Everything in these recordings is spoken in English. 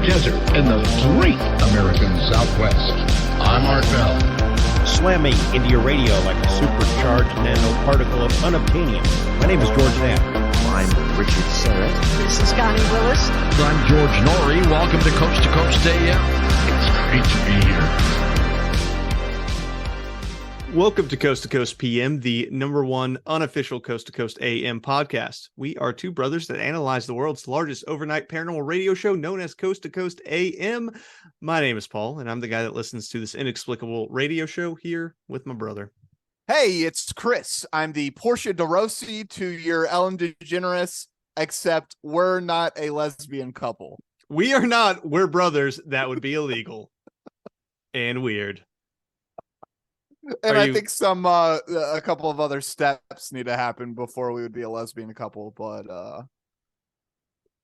desert in the great American Southwest. I'm Art Bell. Slamming into your radio like a supercharged nanoparticle of unobtainium. My name is George Knapp. I'm Richard Serrett. This is Connie Willis. I'm George Noory. Welcome to Coast AM. It's great to be here. Welcome to Coast PM, the number one unofficial Coast to Coast AM podcast. We are two brothers that analyze the world's largest overnight paranormal radio show known as Coast to Coast AM. My name is Paul, and I'm the guy that listens to this inexplicable radio show here with my brother. Hey, it's Chris. I'm the Portia de Rossi to your Ellen DeGeneres, except we're not a lesbian couple. We are not. We're brothers. That would be illegal and weird. And I think a couple of other steps need to happen before we would be a lesbian couple. But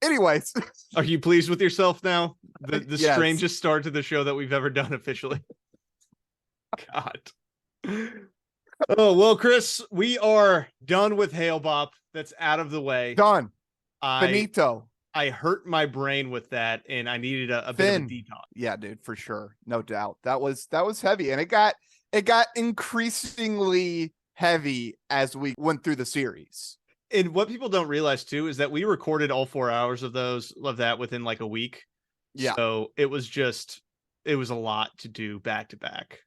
anyways. Are you pleased with yourself now? The Yes. Strangest start to the show that we've ever done officially. God. Oh, well, Chris, we are done with Hail Bop. That's out of the way. Done. Finito. I hurt my brain with that, and I needed a bit of a detox. Yeah, dude, for sure. No doubt. That was heavy. And it got increasingly heavy as we went through the series. And what people don't realize too is that we recorded all 4 hours of that within like a week. Yeah. So it was a lot to do back to back.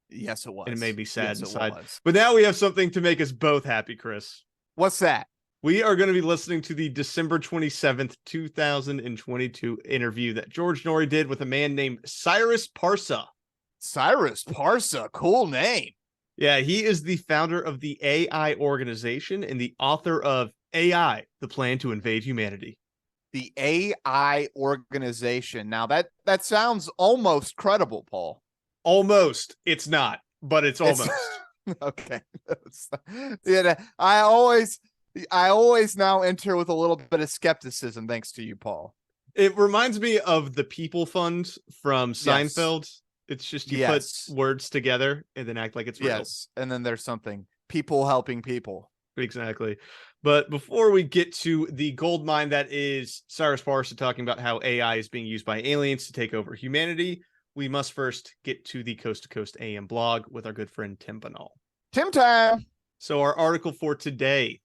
Yes, it was. And it made me sad inside. It was. But now we have something to make us both happy, Chris. What's that? We are going to be listening to the December 27th, 2022 interview that George Noory did with a man named Cyrus Parsa. Cyrus Parsa, cool name. Yeah, he is the founder of the AI organization and the author of AI, the Plan to Invade Humanity. The AI organization. Now that sounds almost credible, Paul. Almost. It's not, but it's almost. Okay. Yeah, I always now enter with a little bit of skepticism thanks to you, Paul. It reminds me of the People Fund from Seinfeld. Yes. It's just you put words together and then act like it's real. Yes, and then there's something. People helping people. Exactly. But before we get to the gold mine that is Cyrus Parsa talking about how AI is being used by aliens to take over humanity, we must first get to the Coast to Coast AM blog with our good friend Tim Banal. Tim time. So our article for today: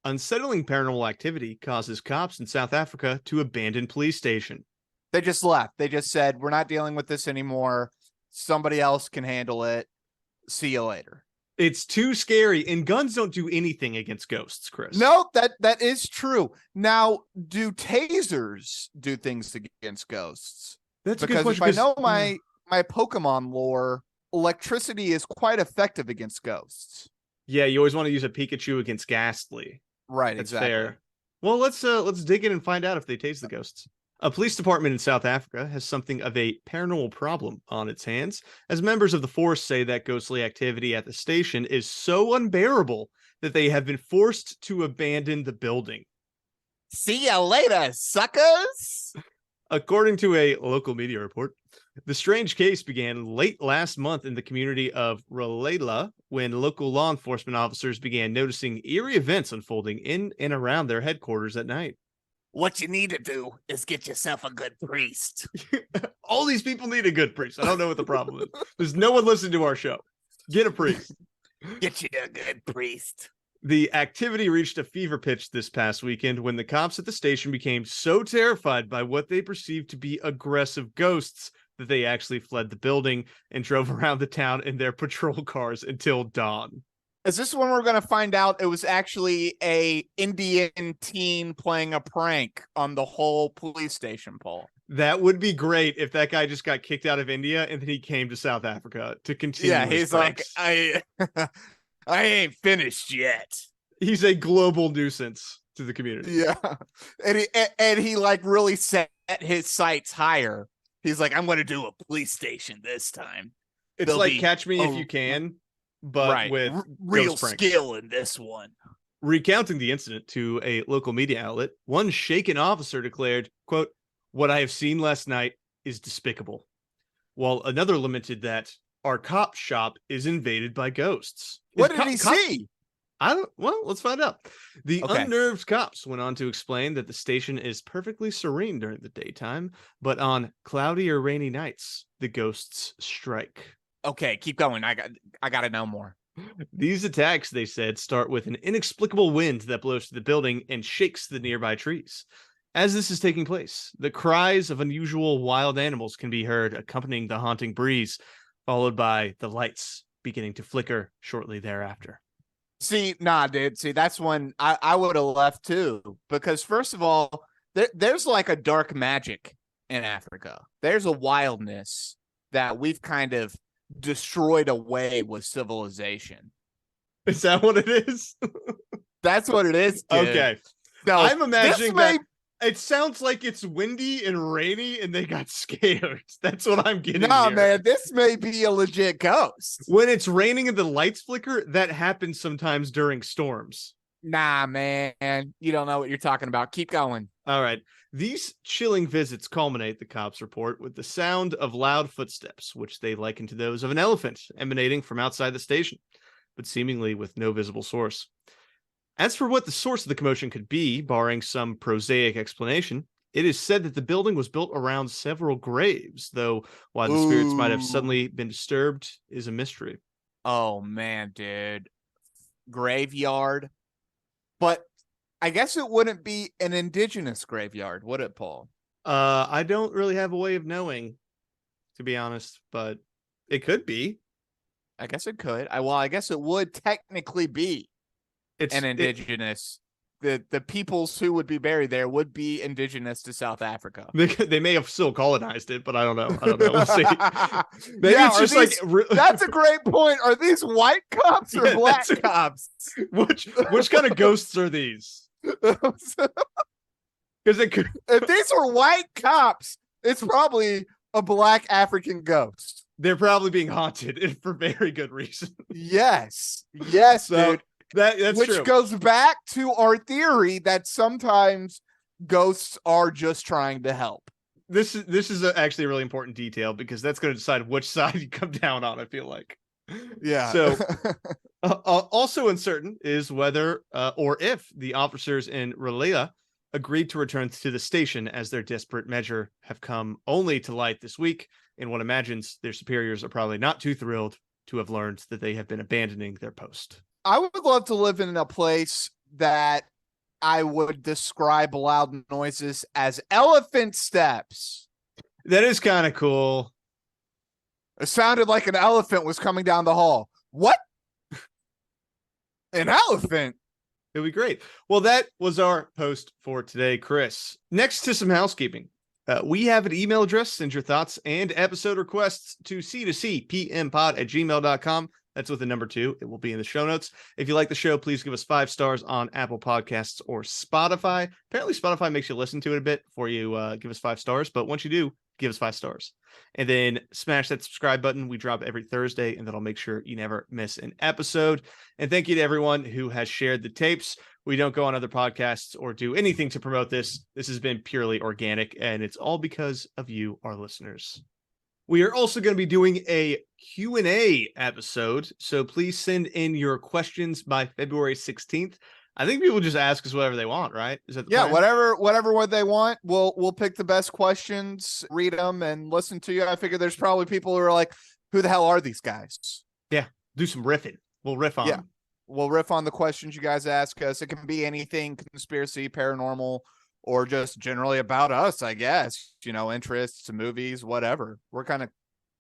unsettling paranormal activity causes cops in South Africa to abandon police station. They just left. They just said, we're not dealing with this anymore. Somebody else can handle it. See you later. It's too scary, and guns don't do anything against ghosts, Chris. No, that is true. Now, do tasers do things against ghosts? That's because a good question, if I know my Pokemon lore, electricity is quite effective against ghosts. Yeah, you always want to use a Pikachu against Ghastly. Right, That's exactly. fair. Well, let's dig in and find out if they tase the ghosts. A police department in South Africa has something of a paranormal problem on its hands, as members of the force say that ghostly activity at the station is so unbearable that they have been forced to abandon the building. See ya later, suckers! According to a local media report, the strange case began late last month in the community of Rolela when local law enforcement officers began noticing eerie events unfolding in and around their headquarters at night. What you need to do is get yourself a good priest. All these people need a good priest. I don't know what the problem is. There's no one listening to our show. Get a priest. Get you a good priest. The activity reached a fever pitch this past weekend when the cops at the station became so terrified by what they perceived to be aggressive ghosts that they actually fled the building and drove around the town in their patrol cars until dawn. Is this when we're going to find out it was actually a Indian teen playing a prank on the whole police station, Paul? That would be great if that guy just got kicked out of India and then he came to South Africa to continue. Yeah, he's pranks. like, I ain't finished yet. He's a global nuisance to the community. Yeah, and he like really set his sights higher. He's like, I'm going to do a police station this time. It's There'll like be Catch Me If You Can, but with real ghost pranks. skill in this one. Recounting the incident to a local media outlet, one shaken officer declared, quote, "What I have seen last night is despicable," while another lamented that our cop shop is invaded by ghosts. What did he see? Well, let's find out. The Okay. unnerved cops went on to explain that the station is perfectly serene during the daytime, but on cloudy or rainy nights, the ghosts strike. Okay, keep going. I got to know more. These attacks, they said, start with an inexplicable wind that blows through the building and shakes the nearby trees. As this is taking place, the cries of unusual wild animals can be heard accompanying the haunting breeze, followed by the lights beginning to flicker shortly thereafter. See, nah, dude. See, that's when I would have left too. Because first of all, there's like a dark magic in Africa. There's a wildness that we've kind of destroyed away with civilization. Is that what it is? That's what it is, dude. Okay. So I'm imagining this may that it sounds like it's windy and rainy and they got scared. That's what I'm getting Nah, here. man, this may be a legit ghost. When it's raining and the lights flicker, that happens sometimes during storms. Nah, man, you don't know what you're talking about. Keep going. All right. These chilling visits culminate, the cops report, with the sound of loud footsteps, which they liken to those of an elephant emanating from outside the station, but seemingly with no visible source. As for what the source of the commotion could be, barring some prosaic explanation, it is said that the building was built around several graves, though why the spirits might have suddenly been disturbed is a mystery. Oh, man, dude. Graveyard. But I guess it wouldn't be an indigenous graveyard, would it, Paul? I don't really have a way of knowing, to be honest, but it could be. I guess it could. I guess it would technically be an indigenous. The peoples who would be buried there would be indigenous to South Africa. They may have still colonized it, but I don't know. We'll see. Maybe Yeah, it's just that's a great point. Are these white cops or Yeah, black that's- cops? which kind of ghosts are these? Because it could. If these were white cops, it's probably a black African ghost. They're probably being haunted and for very good reason. Yes, So dude. that's Which true. goes back to our theory that sometimes ghosts are just trying to help. This is actually a really important detail because that's going to decide which side you come down on. I feel like. Yeah. So also uncertain is whether or if the officers in Relea agreed to return to the station as their desperate measure have come only to light this week. And one imagines their superiors are probably not too thrilled to have learned that they have been abandoning their post. I would love to live in a place that I would describe loud noises as elephant steps. That is kind of cool. It sounded like an elephant was coming down the hall. What? An elephant? It'd be great. Well, that was our post for today, Chris. Next to some housekeeping. We have an email address. Send your thoughts and episode requests to c2cpmpod@gmail.com. That's with the number 2. It will be in the show notes. If you like the show, please give us 5 stars on Apple Podcasts or Spotify. Apparently, Spotify makes you listen to it a bit before you give us 5 stars. But once you do, give us 5 stars. And then smash that subscribe button. We drop every Thursday, and that'll make sure you never miss an episode. And thank you to everyone who has shared the tapes. We don't go on other podcasts or do anything to promote this. This has been purely organic, and it's all because of you, our listeners. We are also going to be doing a Q&A episode, so please send in your questions by February 16th. I think people just ask us whatever they want, right? Is that the plan? whatever what they want. We'll pick the best questions, read them, and listen to you. I figure there's probably people who are like, who the hell are these guys? Yeah, do some riffing. We'll riff on them. We'll riff on the questions you guys ask us. It can be anything, conspiracy, paranormal, or just generally about us, I guess. You know, interests, movies, whatever. We're kind of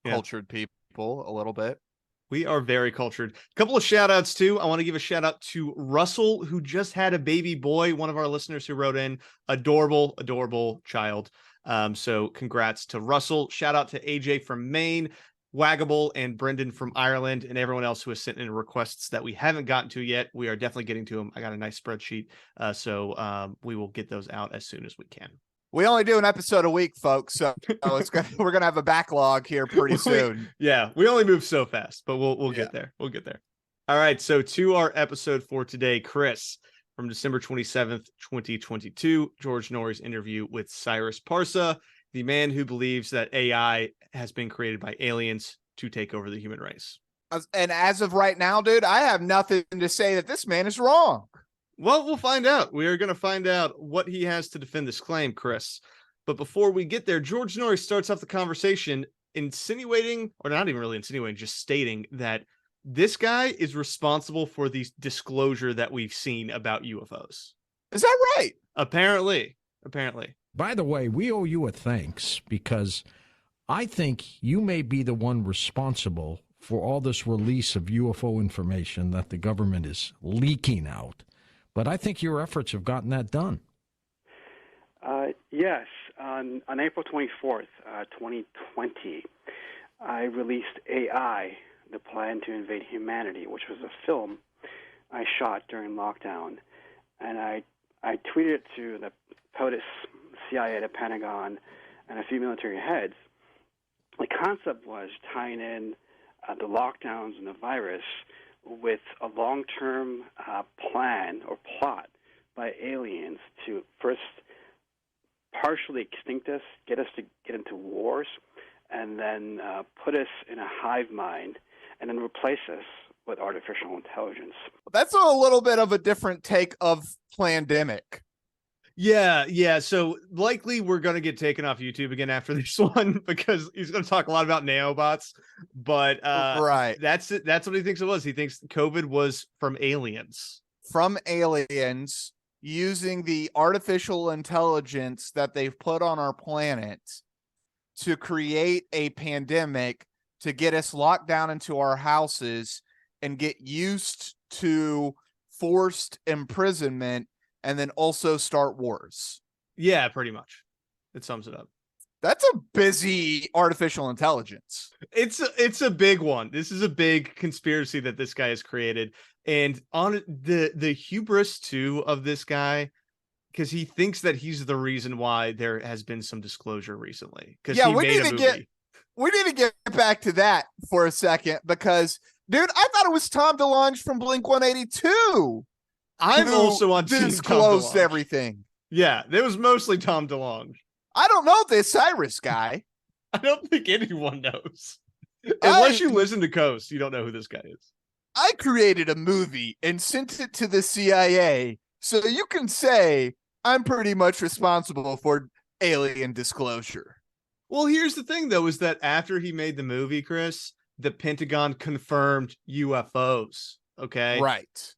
cultured people a little bit. We are very cultured. A couple of shout outs too. I want to give a shout out to Russell, who just had a baby boy, one of our listeners who wrote in. Adorable child. So congrats to Russell. Shout out to AJ from Maine, Waggable, and Brendan from Ireland, and everyone else who has sent in requests that we haven't gotten to yet. We are definitely getting to them. I got a nice spreadsheet. So we will get those out as soon as we can. We only do an episode a week, folks. So we're gonna have a backlog here pretty soon. We only move so fast, but we'll get there. We'll get there. All right. So to our episode for today, Chris, from December 27th, 2022, George Noory's interview with Cyrus Parsa, the man who believes that AI has been created by aliens to take over the human race. And as of right now, dude, I have nothing to say that this man is wrong. Well, we'll find out. We are going to find out what he has to defend this claim, Chris. But before we get there, George Noory starts off the conversation insinuating, or not even really insinuating, just stating that this guy is responsible for the disclosure that we've seen about UFOs. Is that right? Apparently. By the way, we owe you a thanks because I think you may be the one responsible for all this release of UFO information that the government is leaking out. But I think your efforts have gotten that done. Yes. On April 24th, 2020, I released AI, The Plan to Invade Humanity, which was a film I shot during lockdown. And I tweeted it to the POTUS, CIA, the Pentagon, and a few military heads. The concept was tying in the lockdowns and the virus with a long-term plan or plot by aliens to first partially extinct us, get us to get into wars, and then put us in a hive mind, and then replace us with artificial intelligence. That's a little bit of a different take of Plandemic. Yeah. So likely we're going to get taken off YouTube again after this one because he's going to talk a lot about nanobots. But right, that's it. That's what he thinks it was. He thinks COVID was from aliens. From aliens using the artificial intelligence that they've put on our planet to create a pandemic to get us locked down into our houses and get used to forced imprisonment and then also start wars. Yeah, pretty much. It sums it up. That's a busy artificial intelligence. It's a big one. This is a big conspiracy that this guy has created. And on the hubris too of this guy, because he thinks that he's the reason why there has been some disclosure recently. Because we need to get back to that for a second because, dude, I thought it was Tom DeLonge from Blink-182. I'm also on team disclosed everything. Yeah, it was mostly Tom DeLonge. I don't know this Cyrus guy. I don't think anyone knows. Unless you listen to Coast, you don't know who this guy is. I created a movie and sent it to the CIA, so you can say I'm pretty much responsible for alien disclosure. Well, here's the thing, though, is that after he made the movie, Chris, the Pentagon confirmed UFOs. Okay. Right.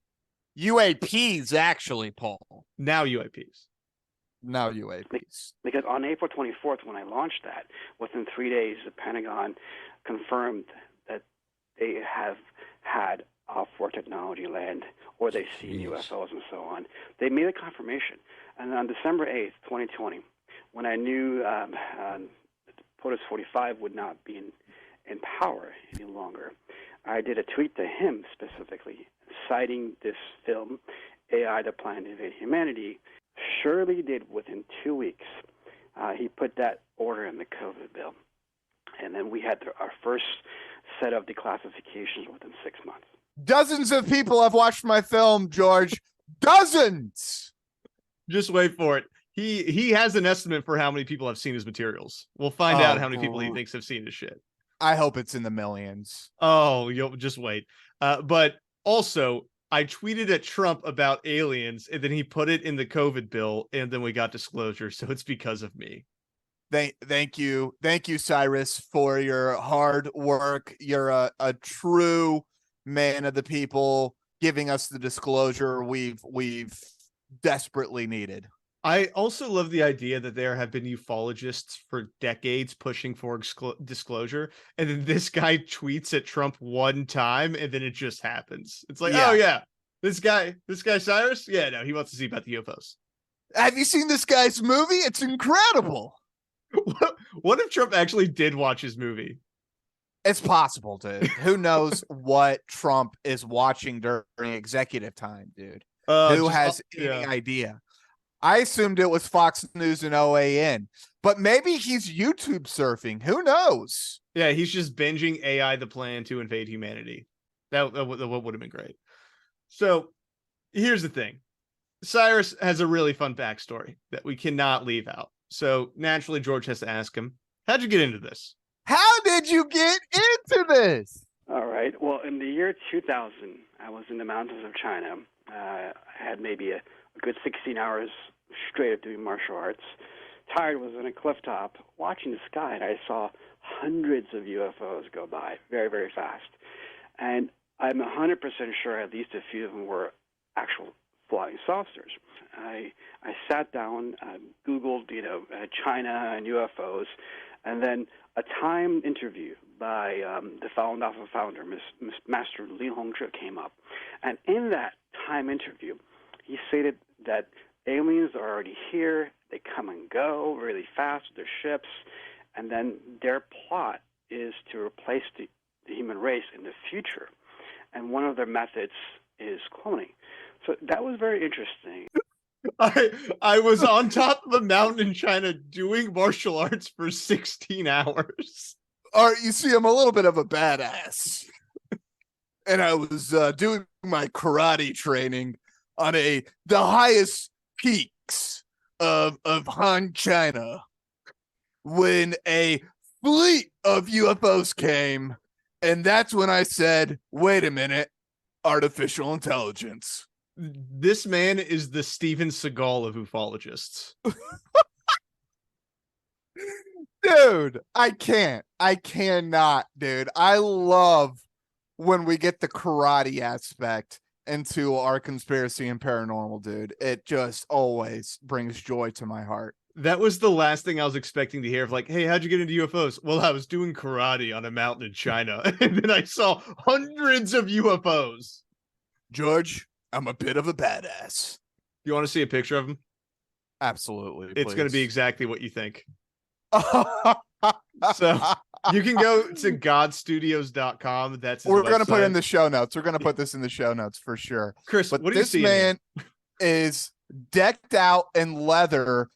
UAPs, actually, Paul. Now UAPs. Now UAPs. Because on April 24th, when I launched that, within 3 days, the Pentagon confirmed that they have had off-world technology land, or they've seen UFOs and so on. They made a confirmation. And on December 8th, 2020, when I knew POTUS 45 would not be in power any longer, I did a tweet to him specifically, citing this film, AI, The Plan to Invade Humanity. Surely did within 2 weeks. He put that order in the COVID bill. And then we had our first set of declassifications within 6 months. Dozens of people have watched my film, George. Dozens! Just wait for it. He has an estimate for how many people have seen his materials. We'll find out how many people he thinks have seen his shit. I hope it's in the millions. Oh, you'll just wait. But also, I tweeted at Trump about aliens, and then he put it in the COVID bill, and then we got disclosure. So it's because of me. Thank you, Cyrus, for your hard work. You're a true man of the people, giving us the disclosure we've desperately needed. I also love the idea that there have been ufologists for decades pushing for disclosure, and then this guy tweets at Trump one time, and then it just happens. It's like, oh yeah, this guy Cyrus, yeah, no, he wants to see about the UFOs. Have you seen this guy's movie? It's incredible. What if Trump actually did watch his movie? It's possible, dude. Who knows what Trump is watching during executive time, dude? Who has any idea? I assumed it was Fox News and OAN, but maybe he's YouTube surfing. Who knows? Yeah, he's just binging AI, The Plan to Invade Humanity. That would have been great. So here's the thing. Cyrus has a really fun backstory that we cannot leave out. So naturally, George has to ask him, how'd you get into this? How did you get into this? All right. Right. Well, in the year 2000, I was in the mountains of China. I had maybe a good 16 hours straight of doing martial arts. Tired, was on a cliff top watching the sky, and I saw hundreds of UFOs go by very, very fast. And I'm 100% sure at least a few of them were actual flying saucers. I sat down, Googled, China and UFOs, and then a timed interview by the founder, Master Li Hongzhi, came up. And in that time interview, he stated that aliens are already here, they come and go really fast with their ships, and then their plot is to replace the human race in the future. And one of their methods is cloning. So that was very interesting. I was on top of a mountain in China doing martial arts for 16 hours. All right, you see, I'm a little bit of a badass. And I was doing my karate training on the highest peaks of Han, China, when a fleet of UFOs came, and that's when I said, wait a minute, artificial intelligence. This man is the Steven Seagal of ufologists. Dude, I cannot, dude. I love when we get the karate aspect into our conspiracy and paranormal, dude. It just always brings joy to my heart. That was the last thing I was expecting to hear of, like, hey, how'd you get into UFOs? Well, I was doing karate on a mountain in China, and then I saw hundreds of UFOs. George, I'm a bit of a badass. You want to see a picture of him? Absolutely. It's going to be exactly what you think. So you can go to godstudios.com. That's We're going to put it in the show notes. We're going to put this in the show notes for sure. Chris, but what do you see? This man is decked out in leather,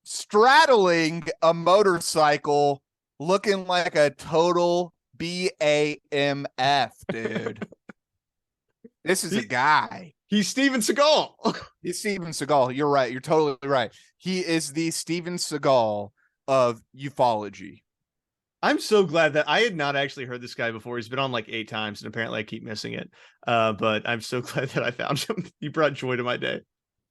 straddling a motorcycle, looking like a total BAMF, dude. This is a guy. He's Steven Seagal. He's Steven Seagal. You're right. You're totally right. He is the Steven Seagal of ufology. I'm so glad that I had not actually heard this guy before. He's been on like 8 times, and apparently I keep missing it. But I'm so glad that I found him. He brought joy to my day.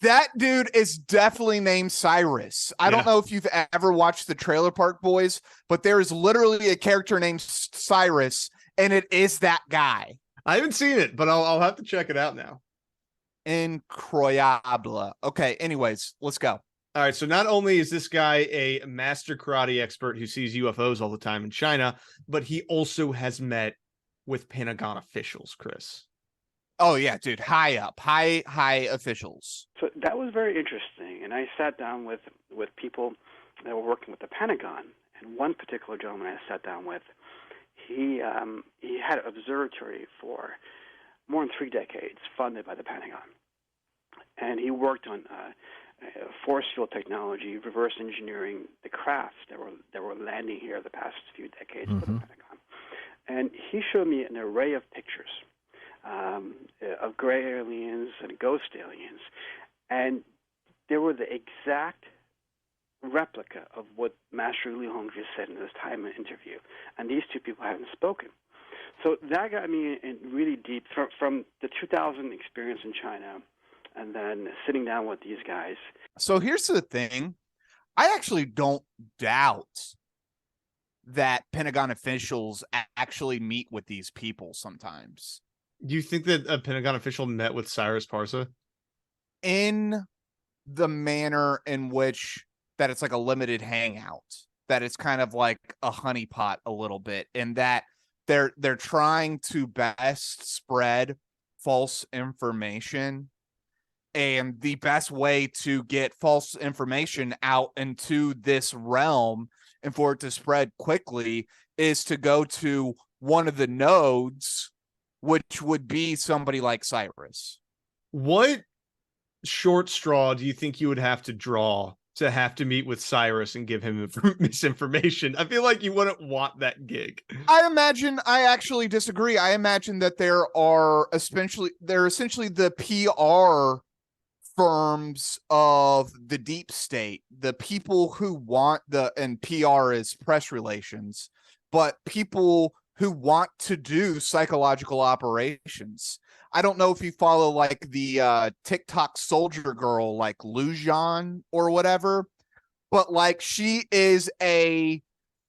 That dude is definitely named Cyrus. I don't know if you've ever watched the Trailer Park Boys, but there is literally a character named Cyrus, and it is that guy. I haven't seen it, but I'll have to check it out now. Incroyable. Okay, anyways, let's go. All right, so not only is this guy a master karate expert who sees UFOs all the time in China, but he also has met with Pentagon officials, Chris. Oh, yeah, dude, high up, high officials. So that was very interesting, and I sat down with people that were working with the Pentagon, and one particular gentleman I sat down with, he had an observatory for more than 3 decades, funded by the Pentagon, and he worked on force field technology, reverse engineering the crafts that were landing here the past few decades for the Pentagon. And he showed me an array of pictures of gray aliens and ghost aliens, and they were the exact replica of what Master Li Hongzhi said in this time interview. And these two people haven't spoken. So that got me in really deep from the 2000 experience in China, and then sitting down with these guys. So here's the thing. I actually don't doubt that Pentagon officials actually meet with these people sometimes. Do you think that a Pentagon official met with Cyrus Parsa? In the manner in which that it's like a limited hangout, that it's kind of like a honeypot a little bit, and that they're trying to best spread false information. And the best way to get false information out into this realm and for it to spread quickly is to go to one of the nodes, which would be somebody like Cyrus. What short straw do you think you would have to draw to have to meet with Cyrus and give him misinformation? I feel like you wouldn't want that gig. I actually disagree. I imagine that they're essentially the PR firms of the deep state, the people who want and PR is press relations, but people who want to do psychological operations. I don't know if you follow like the TikTok soldier girl, like Lujan or whatever, but like she is a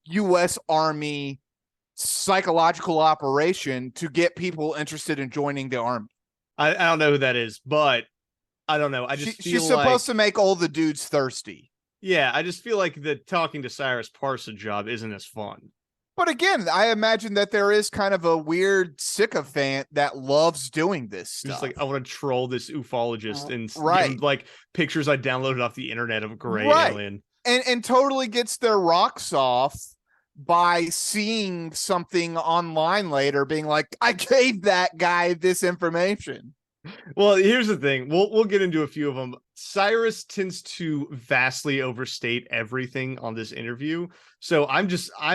U.S. Army psychological operation to get people interested in joining the army. I don't know who that is, but I don't know. I just feel she's supposed to make all the dudes thirsty. Yeah, I just feel like the talking to Cyrus Parsa job isn't as fun. But again, I imagine that there is kind of a weird sycophant that loves doing this stuff. Just like, I want to troll this ufologist and right. give him, like, pictures I downloaded off the internet of a gray alien. And totally gets their rocks off by seeing something online later, being like, I gave that guy this information. Well, here's the thing. We'll get into a few of them. Cyrus tends to vastly overstate everything on this interview. So I'm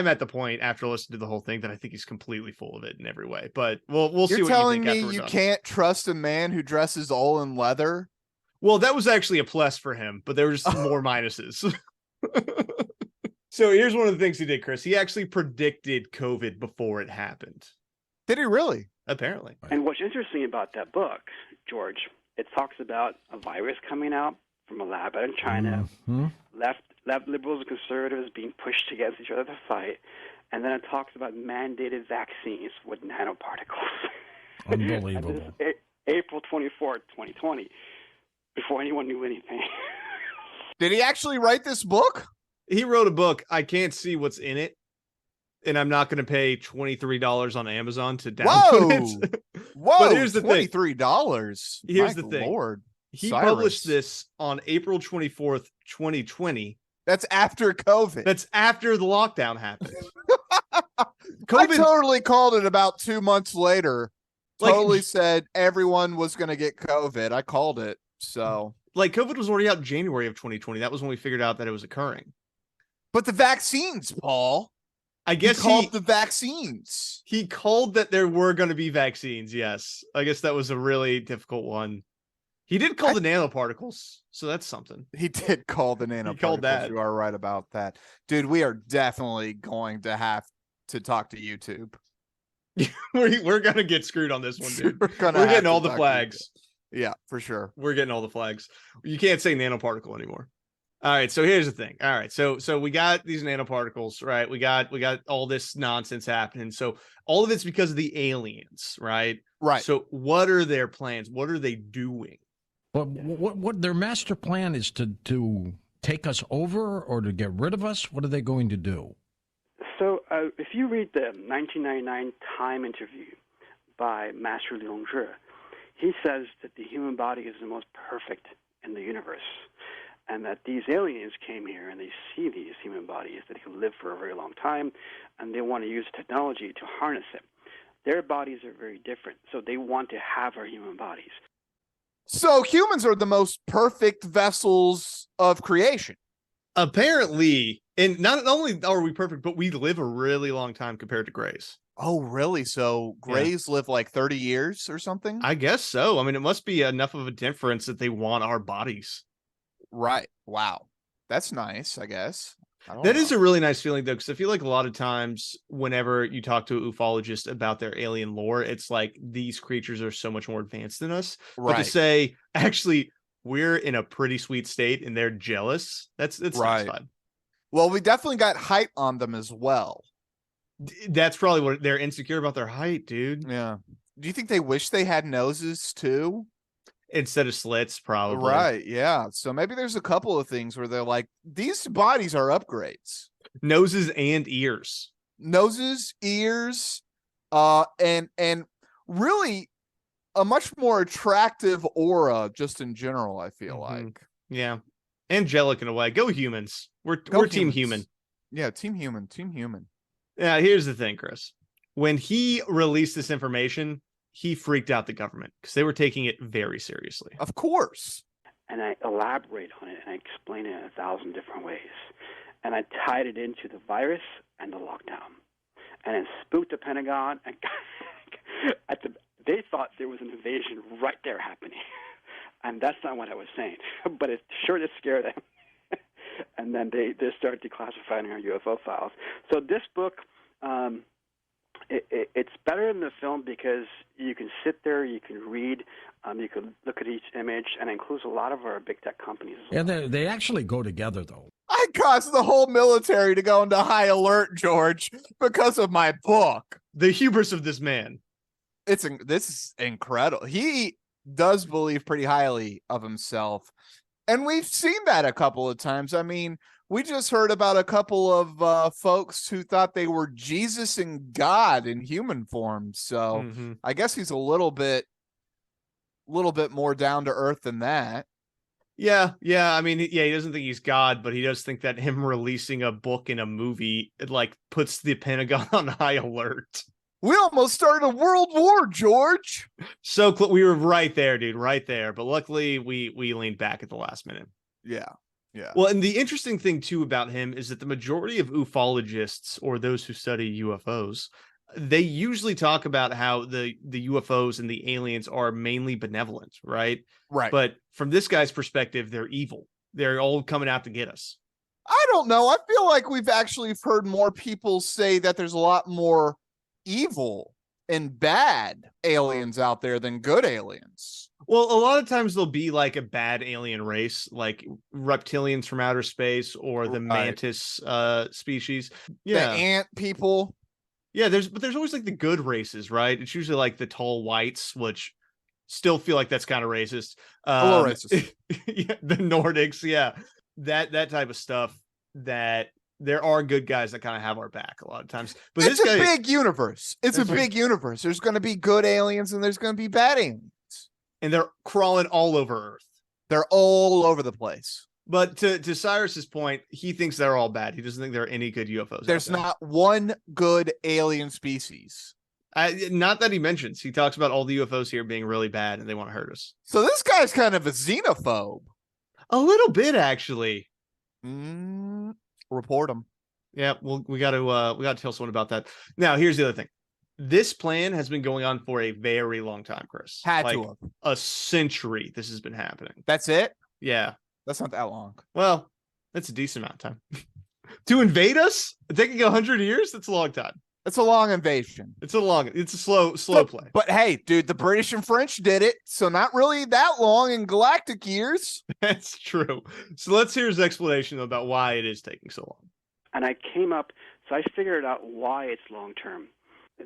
at the point after listening to the whole thing that I think he's completely full of it in every way. But we'll see what you think. You're telling me you can't trust a man who dresses all in leather? Well, that was actually a plus for him, but there were just more minuses. So here's one of the things he did, Chris. He actually predicted COVID before it happened. Did he really? Apparently. And what's interesting about that book, George, it talks about a virus coming out from a lab out in China, left liberals and conservatives being pushed against each other to fight, and then it talks about mandated vaccines with nanoparticles. Unbelievable. April 24th, 2020, before anyone knew anything. Did he actually write this book? He wrote a book. I can't see what's in it, and I'm not going to pay $23 on Amazon to download it. Whoa! But here's the thing. $23. Here's the thing. Lord, he Cyrus. published this on April 24th, 2020. That's after COVID. That's after the lockdown happened. I totally called it about 2 months later. Totally said everyone was going to get COVID. I called it. So, like, COVID was already out in January of 2020. That was when we figured out that it was occurring. But the vaccines, Paul. I guess he called the vaccines. He called that there were going to be vaccines. Yes. I guess that was a really difficult one. He did call the nanoparticles. So that's something. He did call the nanoparticles. He called that. You are right about that. Dude, we are definitely going to have to talk to YouTube. We're going to get screwed on this one, dude. We're getting all the flags. Yeah, for sure. We're getting all the flags. You can't say nanoparticle anymore. All right, so here's the thing. All right, so we got these nanoparticles, right? We got all this nonsense happening. So all of it's because of the aliens, right? Right. So what are their plans? What are they doing? But what their master plan is to take us over or to get rid of us? What are they going to do? So if you read the 1999 Time interview by Master Liu Zhi, he says that the human body is the most perfect in the universe, and that these aliens came here and they see these human bodies that can live for a very long time, and they want to use technology to harness it. Their bodies are very different, so they want to have our human bodies. So humans are the most perfect vessels of creation. Apparently, and not only are we perfect, but we live a really long time compared to Grays. Oh, really? So Grays live like 30 years or something? I guess so. I mean, it must be enough of a difference that they want our bodies. Right. Wow. That's nice, I guess. That is a really nice feeling, though, because I feel like a lot of times whenever you talk to an ufologist about their alien lore, it's like these creatures are so much more advanced than us. Right. But to say, actually, we're in a pretty sweet state and they're jealous, that's right. Satisfied. Well, we definitely got height on them as well. That's probably what they're insecure about, their height, dude. Yeah. Do you think they wish they had noses too? Instead of slits, probably. Right, yeah. So maybe there's a couple of things where they're like, these bodies are upgrades. Noses and ears. Noses, ears, and really a much more attractive aura just in general, I feel like. Yeah. Angelic in a way. Go humans. We're team human. Yeah, team human. Yeah, here's the thing, Chris. When he released this information, he freaked out the government because they were taking it very seriously. Of course. And I elaborate on it and I explain it in 1,000 different ways. And I tied it into the virus and the lockdown. And it spooked the Pentagon. And they thought there was an invasion right there happening. And that's not what I was saying. But it sure did scare them. And then they started declassifying our UFO files. So this book It's better in the film because you can sit there, you can read, you can look at each image, and it includes a lot of our big tech companies as well. And they actually go together, though. I caused the whole military to go into high alert, George, because of my book. The hubris of this man. This is incredible. He does believe pretty highly of himself. And we've seen that a couple of times. I mean, we just heard about a couple of folks who thought they were Jesus and God in human form. So I guess he's a little bit more down to earth than that. Yeah. I mean, he doesn't think he's God, but he does think that him releasing a book in a movie, it like puts the Pentagon on high alert. We almost started a world war, George. So we were right there, dude, right there. But luckily, we leaned back at the last minute. Yeah. Well, and the interesting thing, too, about him is that the majority of ufologists, or those who study UFOs, they usually talk about how the UFOs and the aliens are mainly benevolent, right? Right. But from this guy's perspective, they're evil. They're all coming out to get us. I don't know. I feel like we've actually heard more people say that there's a lot more evil and bad aliens out there than good aliens. Well, a lot of times there'll be like a bad alien race, like reptilians from outer space or the mantis species. Yeah. The ant people. Yeah, there's always like the good races, right? It's usually like the tall whites, which still feel like that's kind of racist. A little racist. Yeah, the Nordics, yeah. That type of stuff, that there are good guys that kind of have our back a lot of times. But it's a big universe. It's a big universe. There's going to be good aliens and there's going to be bad aliens. And they're crawling all over Earth. They're all over the place. But to Cyrus's point, he thinks they're all bad. He doesn't think there are any good UFOs. There's not one good alien species. Not that he mentions. He talks about all the UFOs here being really bad and they want to hurt us. So this guy's kind of a xenophobe. A little bit, actually. Report him. Yeah, well, we got to tell someone about that. Now, here's the other thing. This plan has been going on for a very long time, Chris. Had to have. A century. This has been happening. That's it? Yeah. That's not that long. Well, that's a decent amount of time. To invade us? Taking 100 years? That's a long time. It's a long invasion. It's a slow play. But hey, dude, the British and French did it, so not really that long in galactic years. That's true. So let's hear his explanation about why it is taking so long. And I figured out why it's long term.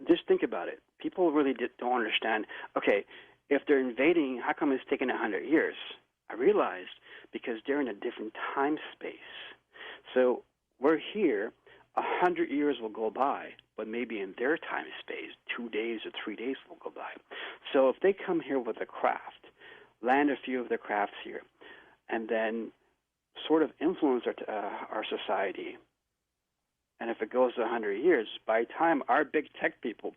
Just think about it. People really don't understand. Okay, if they're invading, how come it's taking 100 years? I realized because they're in a different time space. So we're here, 100 years will go by, but maybe in their time space, 2 days or 3 days will go by. So if they come here with a craft, land a few of their crafts here, and then sort of influence our society, and if it goes to 100 years, by the time our big tech people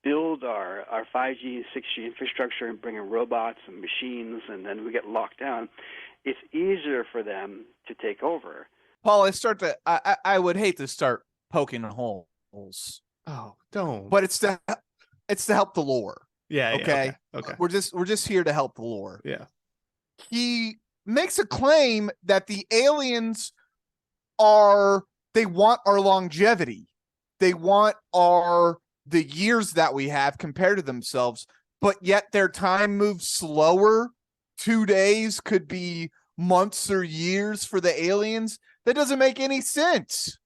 build our 5G and 6G infrastructure and bring in robots and machines, and then we get locked down, it's easier for them to take over. Paul, I would hate to start poking holes. Oh, don't. But it's to help the lore. Yeah. Okay. Okay. We're just here to help the lore. Yeah. He makes a claim that the aliens they want our longevity. They want the years that we have compared to themselves, but yet their time moves slower. 2 days could be months or years for the aliens. That doesn't make any sense.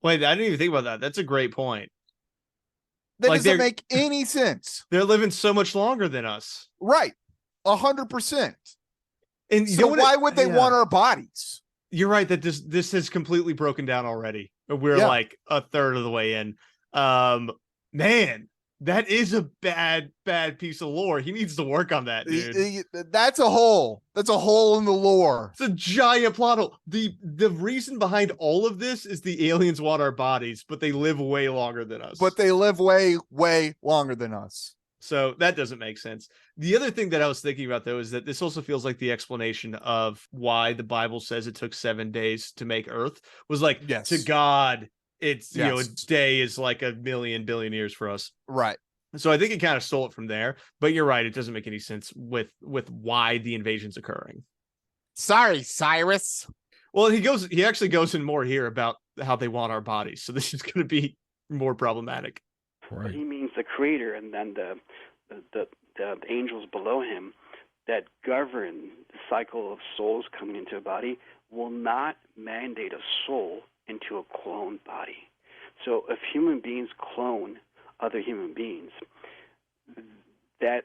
Wait, I didn't even think about that. That's a great point. That doesn't make any sense. They're living so much longer than us. Right. 100%. And so why would they want our bodies? You're right that this has completely broken down already. We're like a third of the way in. Man, that is a bad piece of lore. He needs to work on that, dude. That's a hole. That's a hole in the lore. It's a giant plot hole. The reason behind all of this is the aliens want our bodies, but they live way longer than us. But they live way, way longer than us. So that doesn't make sense. The other thing that I was thinking about, though, is that this also feels like the explanation of why the Bible says it took 7 days to make Earth was like, to God, it's, a day is like a million billion years for us. Right. So I think it kind of stole it from there. But you're right. It doesn't make any sense with why the invasion's occurring. Sorry, Cyrus. Well, he actually goes in more here about how they want our bodies. So this is going to be more problematic. Right. But he means the Creator, and then the angels below him that govern the cycle of souls coming into a body will not mandate a soul into a cloned body. So if human beings clone other human beings, that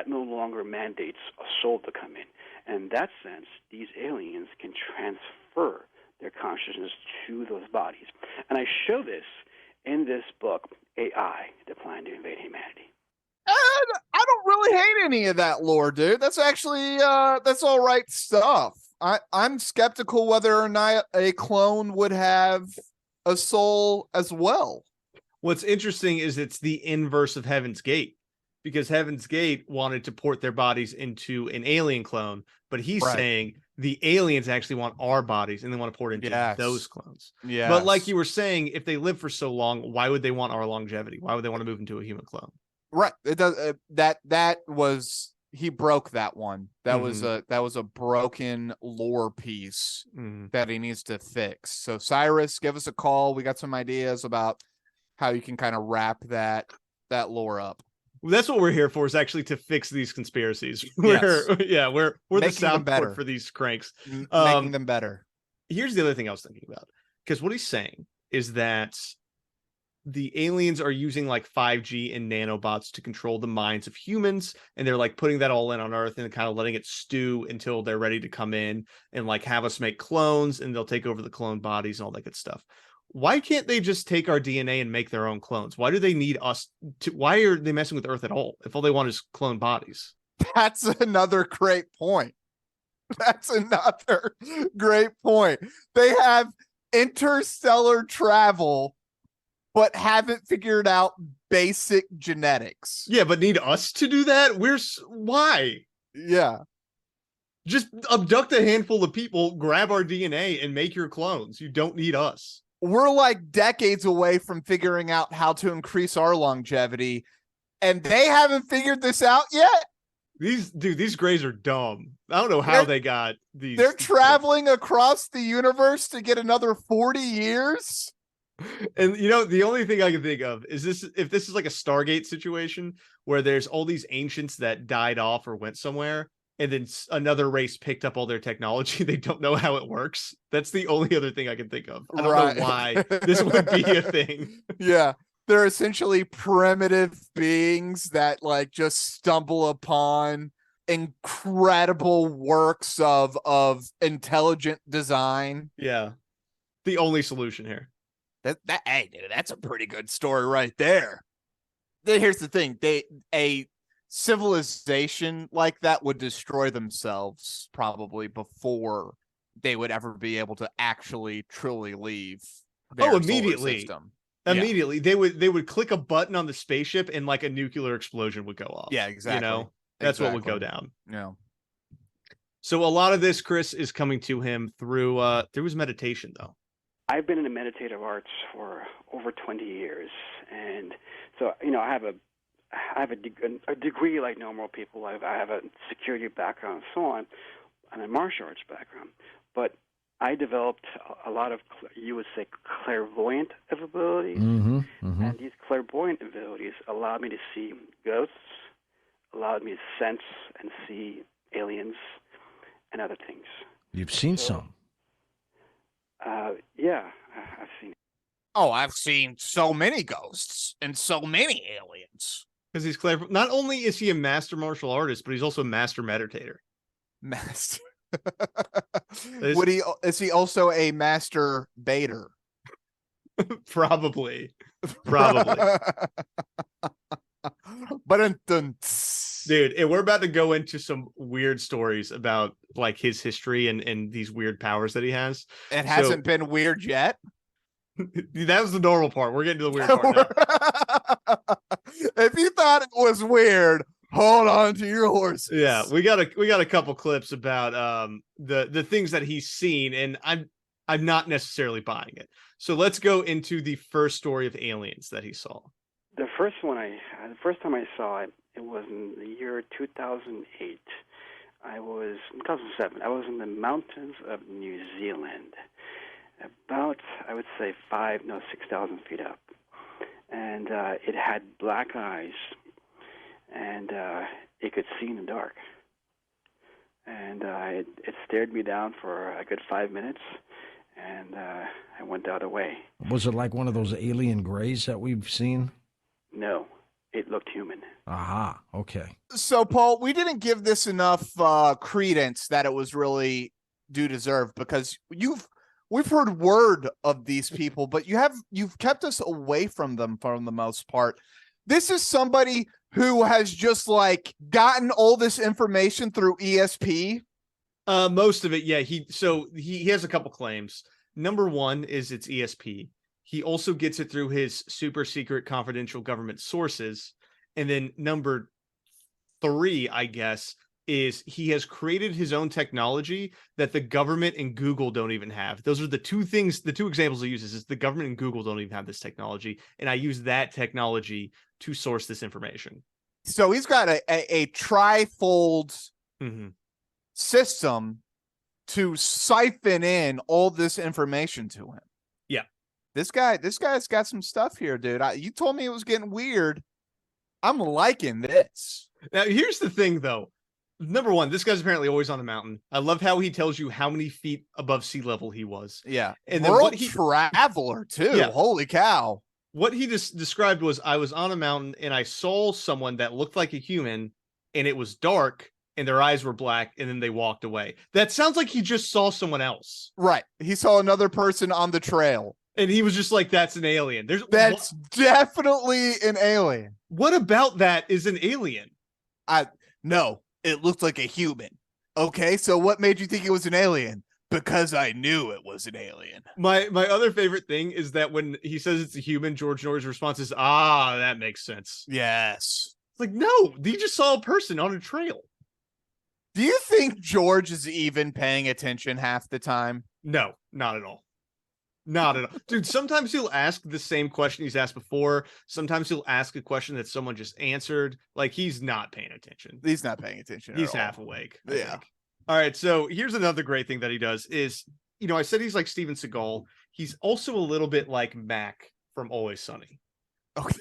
no longer mandates a soul to come in. And in that sense, these aliens can transfer their consciousness to those bodies. And I show this in this book, AI, The Plan to Invade Humanity. And I don't really hate any of that lore, dude. That's actually that's all right stuff. I'm skeptical whether or not a clone would have a soul as well. What's interesting is it's the inverse of Heaven's Gate, because Heaven's Gate wanted to port their bodies into an alien clone, but he's saying the aliens actually want our bodies and they want to port into those clones. Yeah. But like you were saying, if they live for so long, why would they want our longevity? Why would they want to move into a human clone? Right. It does. That was, he broke that one. That was a broken lore piece that he needs to fix. So Cyrus, give us a call. We got some ideas about how you can kind of wrap that lore up. Well, that's what we're here for, is actually to fix these conspiracies. We're the soundboard for these cranks, making them better. Here's the other thing I was thinking about, because what he's saying is that the aliens are using like 5G and nanobots to control the minds of humans, and they're like putting that all in on Earth and kind of letting it stew until they're ready to come in and like have us make clones, and they'll take over the clone bodies and all that good stuff. Why can't they just take our DNA and make their own clones? Why do they need us to? Why are they messing with Earth at all if all they want is clone bodies? That's another great point. They have interstellar travel, but haven't figured out basic genetics. Yeah, but need us to do that? Why? Yeah. Just abduct a handful of people, grab our DNA, and make your clones. You don't need us. We're like decades away from figuring out how to increase our longevity, and they haven't figured this out yet. These Greys are dumb. I don't know how they got these. They're traveling across the universe to get another 40 years. And you know, the only thing I can think of is if this is like a Stargate situation where there's all these ancients that died off or went somewhere, and then another race picked up all their technology. They don't know how it works. That's the only other thing I can think of. I don't know why this would be a thing. Yeah. They're essentially primitive beings that like just stumble upon incredible works of intelligent design. Yeah. The only solution here. Hey, dude, that's a pretty good story right there. Here's the thing. A civilization like that would destroy themselves probably before they would ever be able to actually truly leave their immediately system. Immediately. They would click a button on the spaceship and like a nuclear explosion would go off. Yeah, exactly. You know, that's what would go down. Yeah. So a lot of this, Chris, is coming to him through his meditation, though. I've been in the meditative arts for over 20 years, and so I have a degree like normal people. I have a security background and so on, and a martial arts background. But I developed a lot of, you would say, clairvoyant abilities. And these clairvoyant abilities allowed me to see ghosts, allowed me to sense and see aliens and other things. You've seen some. Yeah, I've seen it. Oh, I've seen so many ghosts and so many aliens. Because he's clever. Not only is he a master martial artist, but he's also a master meditator. Master. Is he also a master baiter? Probably. But dude, and we're about to go into some weird stories about like his history and these weird powers that he has. It hasn't been weird yet. That was the normal part. We're getting to the weird part now. If you thought it was weird, hold on to your horses. Yeah, we got a couple clips about the things that he's seen, and I'm not necessarily buying it. So let's go into the first story of aliens that he saw. The first time I saw it, it was in the year 2008. 2007. I was in the mountains of New Zealand, about, I would say 6,000 feet up. and it had black eyes, and it could see in the dark. And it stared me down for a good 5 minutes, and I went the other way. Was it like one of those alien grays that we've seen? No, it looked human. Aha, okay. So, Paul, we didn't give this enough credence that it was really do deserve, because we've heard word of these people, but you've kept us away from them for the most part. This is somebody who has just like gotten all this information through ESP. Most of it, yeah. He has a couple claims. Number one is it's ESP. He also gets it through his super secret confidential government sources. And then number three, I guess, is he has created his own technology that the government and Google don't even have. Those are the two examples he uses is the government and Google don't even have this technology. And I use that technology to source this information. So he's got a trifold system to siphon in all this information to him. Yeah. This guy's got some stuff here, dude. You told me it was getting weird. I'm liking this. Now, here's the thing, though. Number one, this guy's apparently always on a mountain. I love how he tells you how many feet above sea level he was. Yeah. And World then traveler, too. Yeah. Holy cow. What he just described was I was on a mountain and I saw someone that looked like a human and it was dark and their eyes were black and then they walked away. That sounds like he just saw someone else. Right. He saw another person on the trail. And he was just like, that's an alien. That's definitely an alien. What about that is an alien? No, it looked like a human. Okay, so what made you think it was an alien? Because I knew it was an alien. My other favorite thing is that when he says it's a human, George Noory's response is, that makes sense. Yes. It's like, no, he just saw a person on a trail. Do you think George is even paying attention half the time? No, not at all. Not at all. Dude, sometimes he'll ask the same question he's asked before. Sometimes he'll ask a question that someone just answered. Like, he's not paying attention. He's not paying attention. He's half awake. I Yeah. think. All right. So here's another great thing that he does is, I said he's like Steven Seagal. He's also a little bit like Mac from Always Sunny. Okay.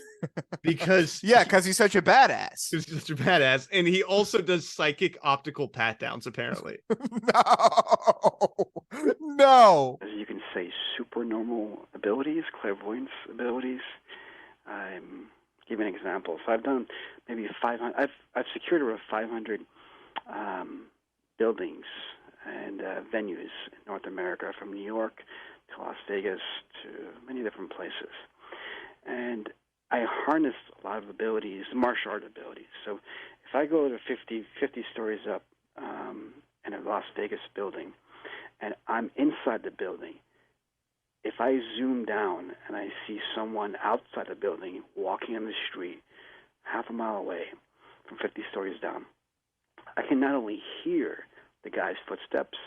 Because he's such a badass. He's such a badass. And he also does psychic optical pat downs, apparently. No. As you can say, supernormal abilities, clairvoyance abilities. Give an example. So I've done maybe 500. I've secured over 500 buildings and venues in North America, from New York to Las Vegas to many different places. And I harness a lot of abilities, martial art abilities. So if I go to 50 stories up in a Las Vegas building, and I'm inside the building, if I zoom down and I see someone outside the building walking on the street half a mile away from 50 stories down, I can not only hear the guy's footsteps,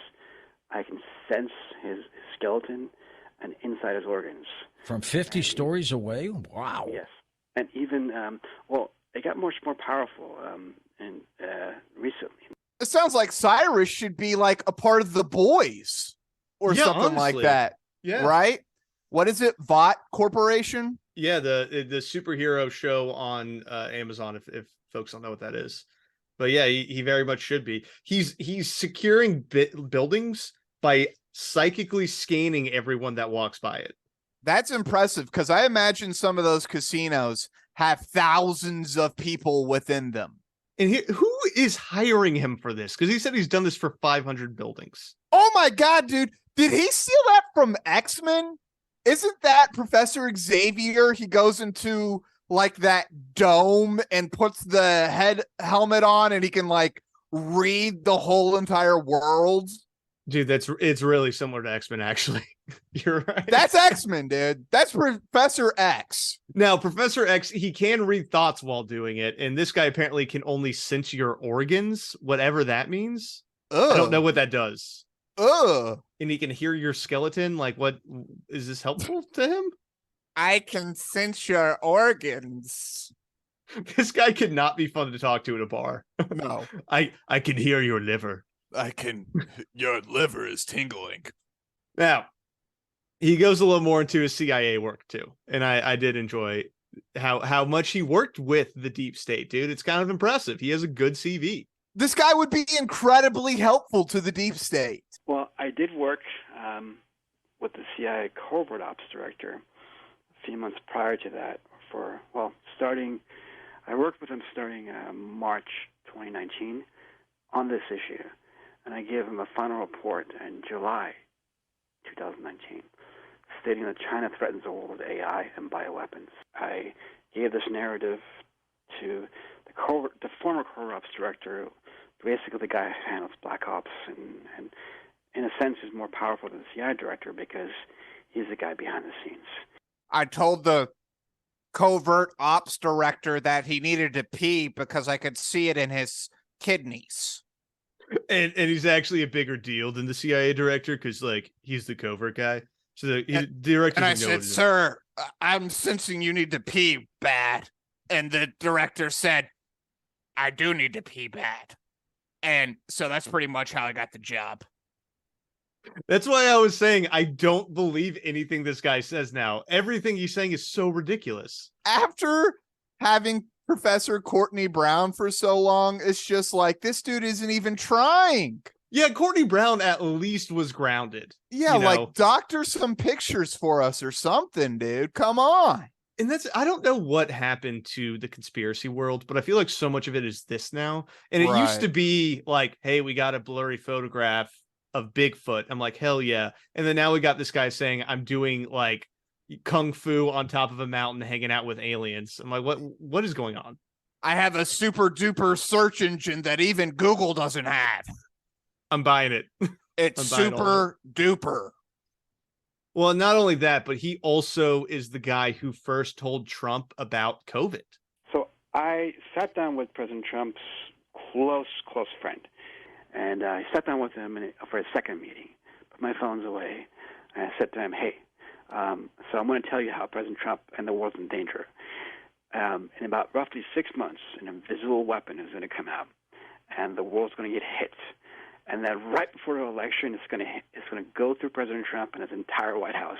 I can sense his skeleton and inside his organs. From 50 stories away? Wow. Yes. And even, it got much more powerful recently. It sounds like Cyrus should be like a part of the boys or something honestly. like that. Yeah. Right? What is it? VOT Corporation? Yeah, the superhero show on Amazon, if folks don't know what that is. But yeah, he very much should be. He's securing buildings by psychically scanning everyone that walks by it. That's impressive, because I imagine some of those casinos have thousands of people within them. And who is hiring him for this? Because he said he's done this for 500 buildings. Oh my God, dude. Did he steal that from X-Men? Isn't that Professor Xavier? He goes into like that dome and puts the helmet on and he can like read the whole entire world. Dude, it's really similar to X-Men, actually. You're right. That's X-Men, dude. That's Professor X. Now, Professor X, he can read thoughts while doing it, and this guy apparently can only sense your organs, whatever that means. Ugh. I don't know what that does. Ugh. And he can hear your skeleton. Like, what is this helpful to him? I can sense your organs. This guy could not be fun to talk to at a bar. No. I can hear your liver. Your liver is tingling. Now, he goes a little more into his CIA work too, and I did enjoy how much he worked with the deep state, dude. It's kind of impressive. He has a good CV. This guy would be incredibly helpful to the deep state. Well, I did work with the CIA covert ops director a few months prior to that. I worked with him starting March 2019 on this issue, and I gave him a final report in July 2019, stating that China threatens the world with AI and bioweapons. I gave this narrative to the former covert ops director, basically the guy who handles black ops, and in a sense is more powerful than the CIA director because he's the guy behind the scenes. I told the covert ops director that he needed to pee because I could see it in his kidneys. And he's actually a bigger deal than the CIA director because, like, he's the covert guy. So the director. And I said, "Sir, I'm sensing you need to pee bad." And the director said, "I do need to pee bad." And so that's pretty much how I got the job. That's why I was saying I don't believe anything this guy says now. Everything he's saying is so ridiculous. After having Professor Courtney Brown for so long, it's just like, this dude isn't even trying. Yeah, Courtney Brown at least was grounded. Yeah, like doctor some pictures for us or something, dude. Come on. And I don't know what happened to the conspiracy world, but I feel like so much of it is this now. And it used to be like, hey, we got a blurry photograph of Bigfoot. I'm like, hell yeah. And then now we got this guy saying I'm doing like kung fu on top of a mountain hanging out with aliens. I'm like, what is going on? I have a super duper search engine that even Google doesn't have. I'm buying it. It's super duper. Well, not only that, but he also is the guy who first told Trump about COVID. So I sat down with President Trump's close friend, and I sat down with him for a second meeting, put my phones away, and I said to him, hey, so I'm going to tell you how President Trump and the world's in danger. In about roughly 6 months, an invisible weapon is going to come out, and the world's going to get hit. And then right before the election, it's going to go through President Trump and his entire White House,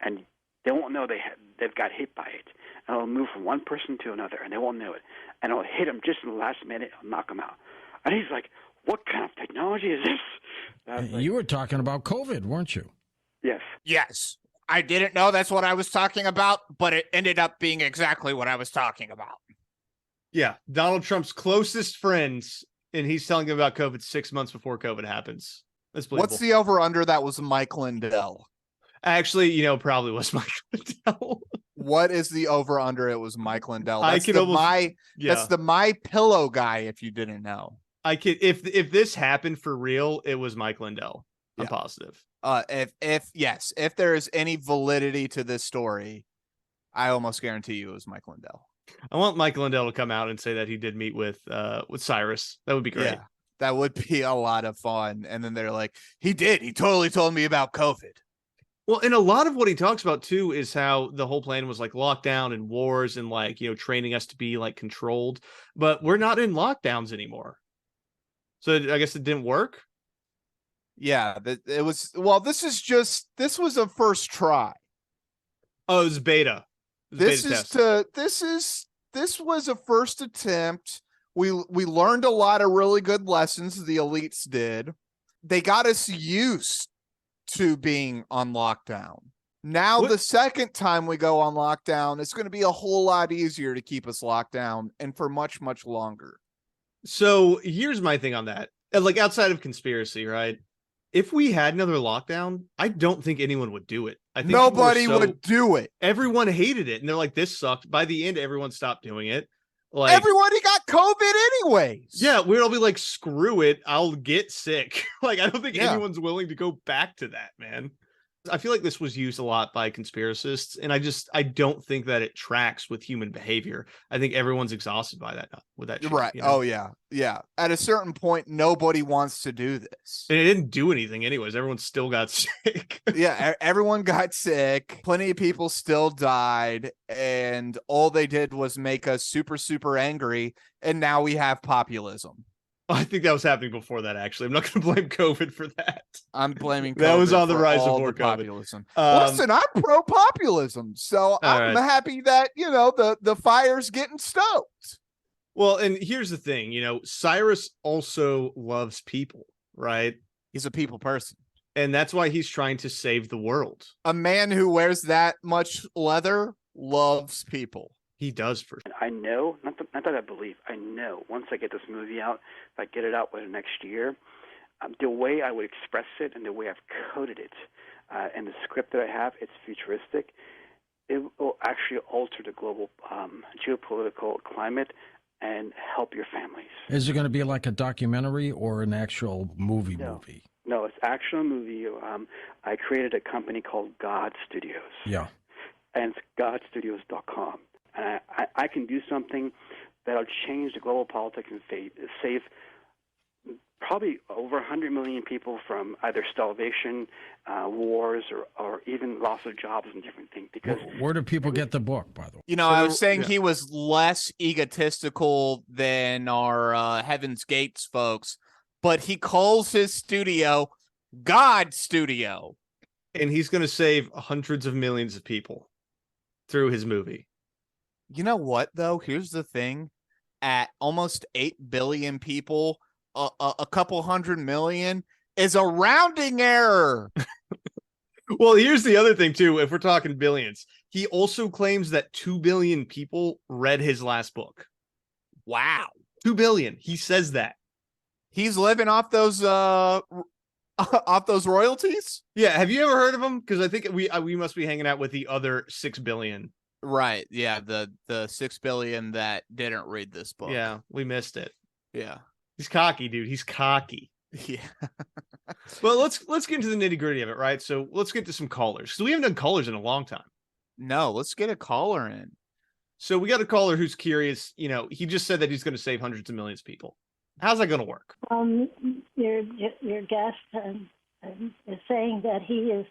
and they won't know they've got hit by it. And it'll move from one person to another, and they won't know it. And it'll hit them just in the last minute, it'll knock them out. And he's like, "What kind of technology is this?" You were talking about COVID, weren't you? Yes. Yes. I didn't know that's what I was talking about, but it ended up being exactly what I was talking about. Yeah, Donald Trump's closest friends. And he's telling them about COVID 6 months before COVID happens. That's believable. What's the over-under? That was Mike Lindell. Actually, probably was Mike Lindell. What is the over-under? It was Mike Lindell. That's That's the My Pillow guy, if you didn't know. If this happened for real, it was Mike Lindell. I'm positive. If there is any validity to this story, I almost guarantee you it was Mike Lindell. I want Mike Lindell to come out and say that he did meet with Cyrus. That would be great. Yeah, that would be a lot of fun. And then they're like, he did. He totally told me about COVID. Well, and a lot of what he talks about, too, is how the whole plan was like lockdown and wars and like, training us to be like controlled. But we're not in lockdowns anymore. So I guess it didn't work. Yeah, it was. Well, this was a first try. Oh, it was beta. This was a first attempt. We learned a lot of really good lessons. The elites did. They got us used to being on lockdown. Now the second time we go on lockdown, it's going to be a whole lot easier to keep us locked down and for much, much longer. So here's my thing on that. Like outside of conspiracy, right? If we had another lockdown, I don't think anyone would do it. I think nobody would do it. Everyone hated it. And they're like, this sucked. By the end, everyone stopped doing it. Like everybody got COVID anyways. Yeah, we'd all be like, screw it. I'll get sick. Like, I don't think anyone's willing to go back to that, man. I feel like this was used a lot by conspiracists, and I don't think that it tracks with human behavior. I think everyone's exhausted by that with that shit, right. Oh yeah. At a certain point, nobody wants to do this. And it didn't do anything anyways. Everyone still got sick. Yeah, everyone got sick. Plenty of people still died, and all they did was make us super, super angry, and now we have populism. I think that was happening before that, actually. I'm not going to blame COVID for that. I'm blaming COVID That was on the for rise all before the COVID. populism. Listen, I'm pro-populism, so I'm right. happy that, the fire's getting stoked. Well, and here's the thing, Cyrus also loves people, right? He's a people person. And that's why he's trying to save the world. A man who wears that much leather loves people. He does for And I know, not that I believe, I know once I get this movie out, if I get it out within next year, the way I would express it and the way I've coded it and the script that I have, it's futuristic. It will actually alter the global geopolitical climate and help your families. Is it going to be like a documentary or an actual movie? No, it's actual movie. I created a company called God Studios. Yeah. And it's godstudios.com. And I can do something that'll change the global politics and save probably over 100 million people from either starvation, wars, or even loss of jobs and different things. Because where do people get the book, by the way? I was saying he was less egotistical than our Heaven's Gates folks, but he calls his studio God Studio. And he's going to save hundreds of millions of people through his movie. You know what, though? Here's the thing. At almost 8 billion people, a couple 100 million is a rounding error. Well, here's the other thing, too. If we're talking billions, he also claims that 2 billion people read his last book. Wow. 2 billion. He says that. He's living off those royalties? Yeah. Have you ever heard of him? Because I think we must be hanging out with the other 6 billion. Right. Yeah. The 6 billion that didn't read this book. Yeah. We missed it. Yeah. He's cocky, dude. He's cocky. Yeah. Well, let's get into the nitty gritty of it, right? So let's get to some callers. So we haven't done callers in a long time. No, let's get a caller in. So we got a caller who's curious. He just said that he's going to save hundreds of millions of people. How's that going to work? Your guest is saying that he is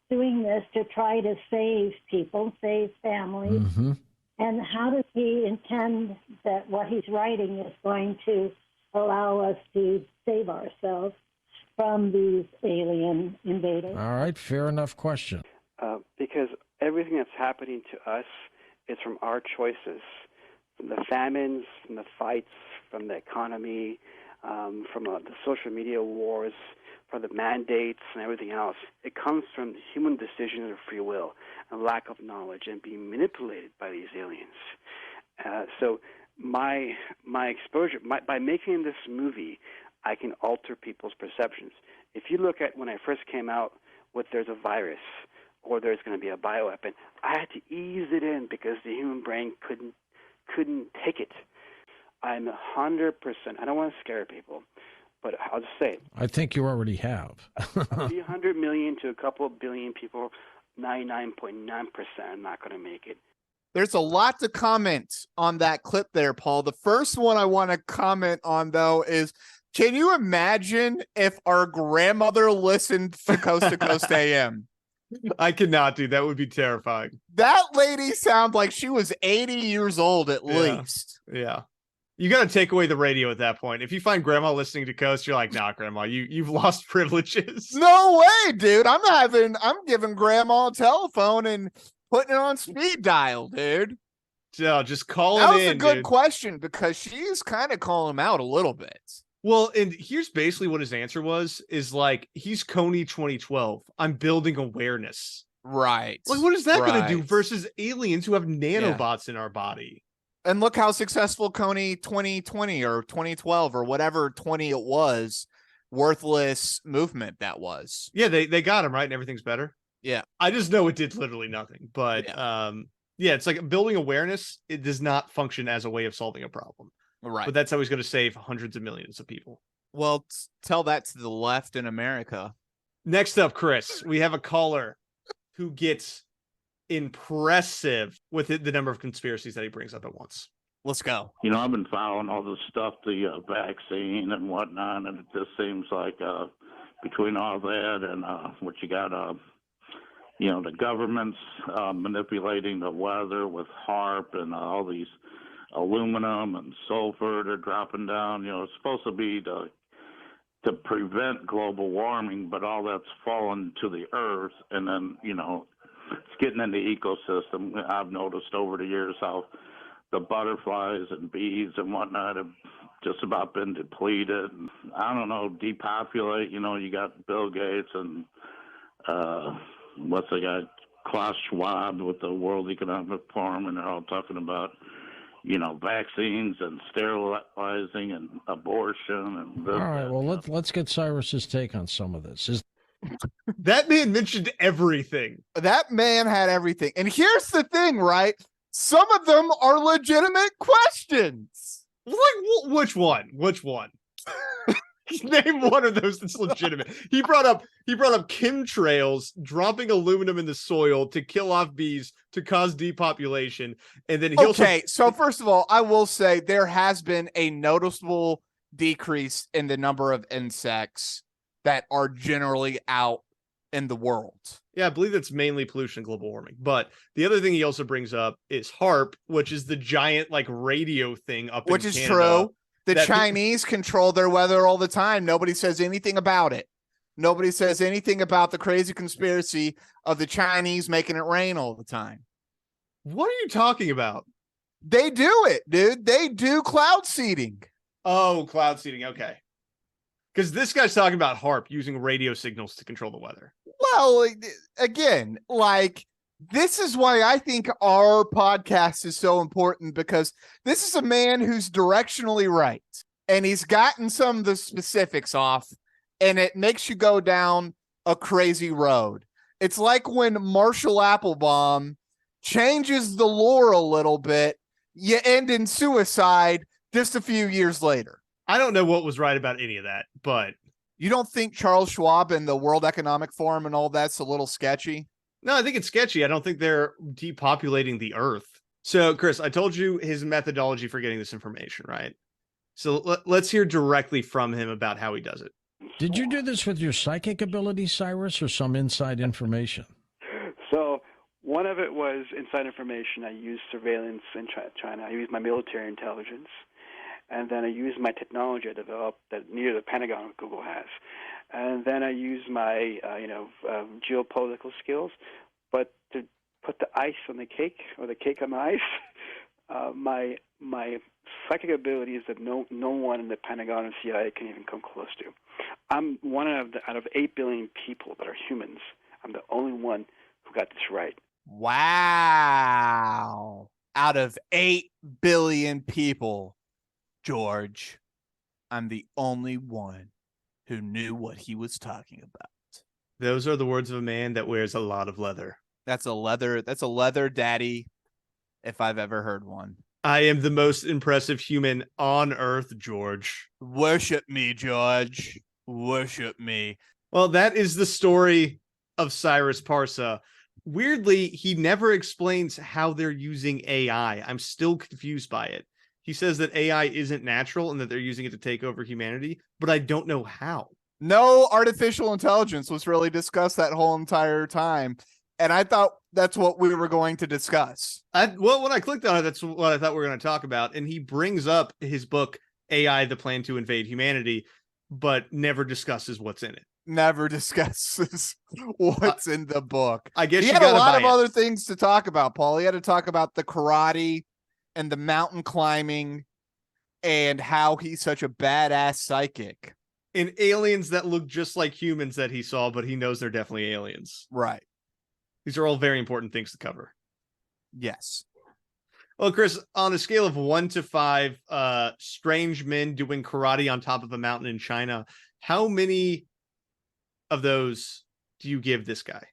doing this to try to save people, save families. Mm-hmm. And how does he intend that what he's writing is going to allow us to save ourselves from these alien invaders? All right, fair enough question. Because everything that's happening to us is from our choices, from the famines, from the fights, from the economy, from the social media wars, from the mandates and everything else. It comes from human decision and free will and lack of knowledge and being manipulated by these aliens. So my exposure, by making this movie, I can alter people's perceptions. If you look at when I first came out with there's a virus or there's going to be a bioweapon, I had to ease it in because the human brain couldn't take it. I'm 100%. I don't want to scare people, but I'll just say it. I think you already have. 300 million to a couple of billion people, 99.9% are not going to make it. There's a lot to comment on that clip there, Paul. The first one I want to comment on, though, is can you imagine if our grandmother listened to Coast AM? I cannot, dude. That would be terrifying. That lady sounded like she was 80 years old at least. Yeah. You got to take away the radio at that point. If you find grandma listening to Coast, you're like, nah, grandma, you've lost privileges. No way, dude. I'm giving grandma a telephone and putting it on speed dial, dude. So just call that it was in, a good dude. question because she's kind of calling him out a little bit. Well, and here's basically what his answer was, is like, he's Coney 2012. I'm building awareness. Right. Like, what is that going to do versus aliens who have nanobots in our body? And look how successful Coney 2020 or 2012 or whatever 20 it was, worthless movement that was. Yeah, they got him, right? And everything's better. Yeah. I just know it did literally nothing. But yeah, it's like building awareness. It does not function as a way of solving a problem. Right. But that's how he's going to save hundreds of millions of people. Well, tell that to the left in America. Next up, Chris, we have a caller who gets impressive with the number of conspiracies that he brings up at once. Let's go. I've been following all this stuff, the vaccine and whatnot, and it just seems like between all that and what you got, the government's manipulating the weather with HARP and all these aluminum and sulfur they're dropping down. It's supposed to be to prevent global warming, but all that's fallen to the earth, and then it's getting in the ecosystem. I've noticed over the years how the butterflies and bees and whatnot have just about been depleted. I don't know, depopulate. You got Bill Gates and what's the guy, Klaus Schwab with the World Economic Forum, and they're all talking about vaccines and sterilizing and abortion and this. All right, well, let's get Cyrus's take on some of this. That man mentioned everything. That man had everything. And here's the thing, right? Some of them are legitimate questions. Like, which one? Which one? Name one of those that's legitimate. He brought up chemtrails dropping aluminum in the soil to kill off bees to cause depopulation, and then So first of all, I will say there has been a noticeable decrease in the number of insects that are generally out in the world. Yeah, I believe that's mainly pollution and global warming. But the other thing he also brings up is HARP, which is the giant radio thing up in Canada. Which is true. The Chinese control their weather all the time. Nobody says anything about it. Nobody says anything about the crazy conspiracy of the Chinese making it rain all the time. What are you talking about? They do it, dude. They do cloud seeding. Oh, cloud seeding. Okay. Because this guy's talking about HARP using radio signals to control the weather. Well, again, this is why I think our podcast is so important, because this is a man who's directionally right, and he's gotten some of the specifics off, and it makes you go down a crazy road. It's like when Marshall Applebaum changes the lore a little bit, you end in suicide just a few years later. I don't know what was right about any of that, but... You don't think Charles Schwab and the World Economic Forum and all that's a little sketchy? No, I think it's sketchy. I don't think they're depopulating the earth. So, Chris, I told you his methodology for getting this information, right? So let's hear directly from him about how he does it. Did you do this with your psychic ability, Cyrus, or some inside information? So one of it was inside information. I used surveillance in China. I used my military intelligence. And then I used my technology I developed that near the Pentagon Google has. And then I used my, geopolitical skills. But to put the ice on the cake, or the cake on the ice, my psychic abilities that no one in the Pentagon or CIA can even come close to. I'm one out of 8 billion people that are humans. I'm the only one who got this right. Wow. Out of 8 billion people, George, I'm the only one who knew what he was talking about. Those are the words of a man that wears a lot of leather. That's a leather daddy, if I've ever heard one. I am the most impressive human on earth, George. Worship me, George. Worship me. Well, that is the story of Cyrus Parsa. Weirdly, he never explains how they're using AI. I'm still confused by it. He says that AI isn't natural and that they're using it to take over humanity, but I don't know how. No artificial intelligence was really discussed that whole entire time. And I thought that's what we were going to discuss. When I clicked on it, that's what I thought we were going to talk about. And he brings up his book, AI, The Plan to Invade Humanity, but never discusses what's in it. Never discusses what's in the book. I guess he had a lot of other things to talk about, Paul. He had to talk about the karate and the mountain climbing and how he's such a badass psychic. And aliens that look just like humans that he saw, but he knows they're definitely aliens. Right. These are all very important things to cover. Yes. Well, Chris, on a scale of 1 to 5, strange men doing karate on top of a mountain in China, how many of those do you give this guy?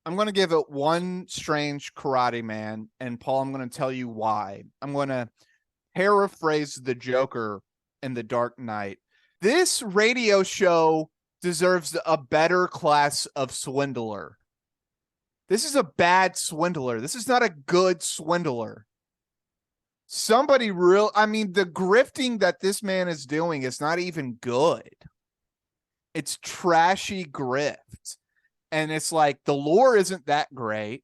I'm going to give it 1 strange karate man. And Paul, I'm going to tell you why. I'm going to paraphrase the Joker in The Dark Knight. This radio show deserves a better class of swindler. This is a bad swindler. This is not a good swindler. The grifting that this man is doing is not even good. It's trashy grift. And it's like the lore isn't that great.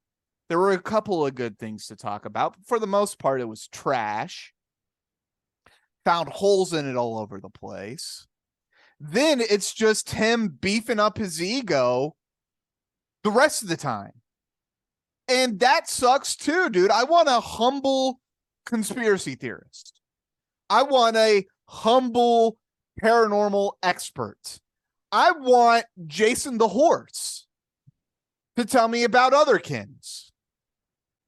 There were a couple of good things to talk about, but for the most part, it was trash. found holes in it all over the place. Then it's just him beefing up his ego the rest of the time. And that sucks too, dude. I want a humble conspiracy theorist. I want a humble paranormal expert. I want Jason the Horse to tell me about otherkins.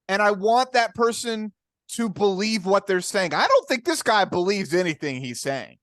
And I want that person to believe what they're saying. I don't think this guy believes anything he's saying.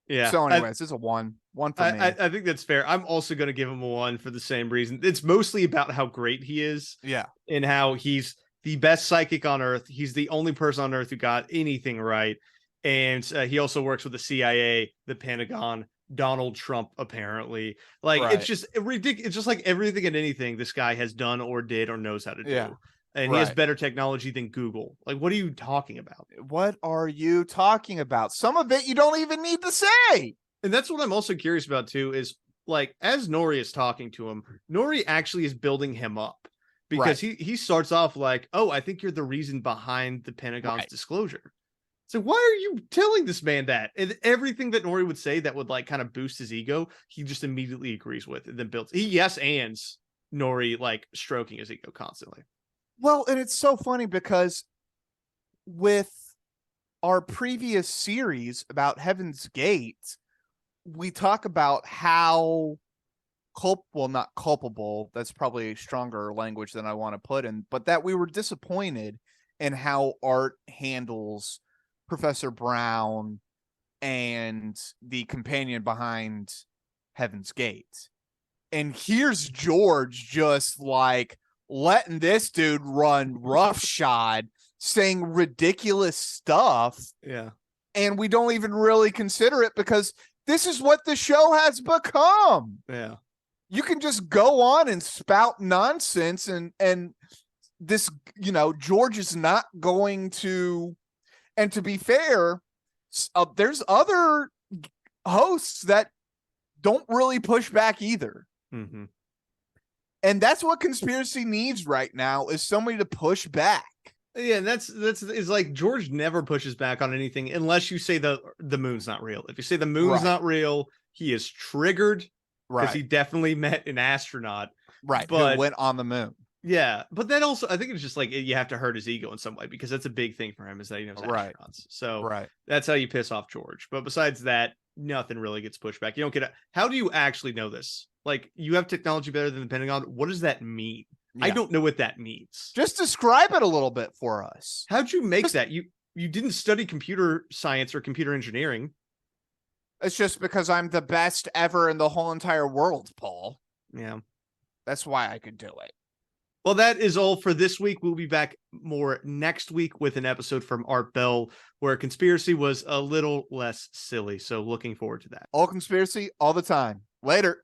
Yeah. So anyways, it's a one for me. I think that's fair. I'm also going to give him a 1 for the same reason. It's mostly about how great he is. Yeah. And how he's the best psychic on earth. He's the only person on earth who got anything right. And he also works with the CIA, the Pentagon, Donald Trump, apparently. Like, Right. it's just ridiculous. It's just like everything and anything this guy has done or did or knows how to do. Yeah. And he has better technology than Google. Like, what are you talking about? What are you talking about? Some of it you don't even need to say. And that's what I'm also curious about, too, is like, as Noory is talking to him, Noory actually is building him up. Because he starts off like, oh, I think you're the reason behind the Pentagon's disclosure. So why are you telling this man that? And everything that Noory would say that would like kind of boost his ego, he just immediately agrees with and then builds. He yes ands Noory like stroking his ego constantly. Well, and it's so funny because with our previous series about Heaven's Gate, we talk about how not culpable, that's probably a stronger language than I want to put in, but that we were disappointed in how art handles Professor Brown and the companion behind Heaven's Gate. And here's George just like letting this dude run roughshod, saying ridiculous stuff. Yeah. And we don't even really consider it because this is what the show has become. Yeah. You can just go on and spout nonsense and this, George is not going to, and to be fair, there's other hosts that don't really push back either. Mm-hmm. And that's what conspiracy needs right now is somebody to push back. Yeah, and that's like George never pushes back on anything unless you say the moon's not real. If you say the moon's not real, he is triggered. Because he definitely met an astronaut. Right. But who went on the moon. Yeah. But then also, I think it's just like you have to hurt his ego in some way because that's a big thing for him is that he knows astronauts. So that's how you piss off George. But besides that, nothing really gets pushed back. You don't get how do you actually know this? Like, you have technology better than the Pentagon. What does that mean? Yeah. I don't know what that means. Just describe it a little bit for us. How'd you make that? You didn't study computer science or computer engineering. It's just because I'm the best ever in the whole entire world, Paul. Yeah. That's why I could do it. Well, that is all for this week. We'll be back more next week with an episode from Art Bell where conspiracy was a little less silly. So looking forward to that. All conspiracy all the time. Later.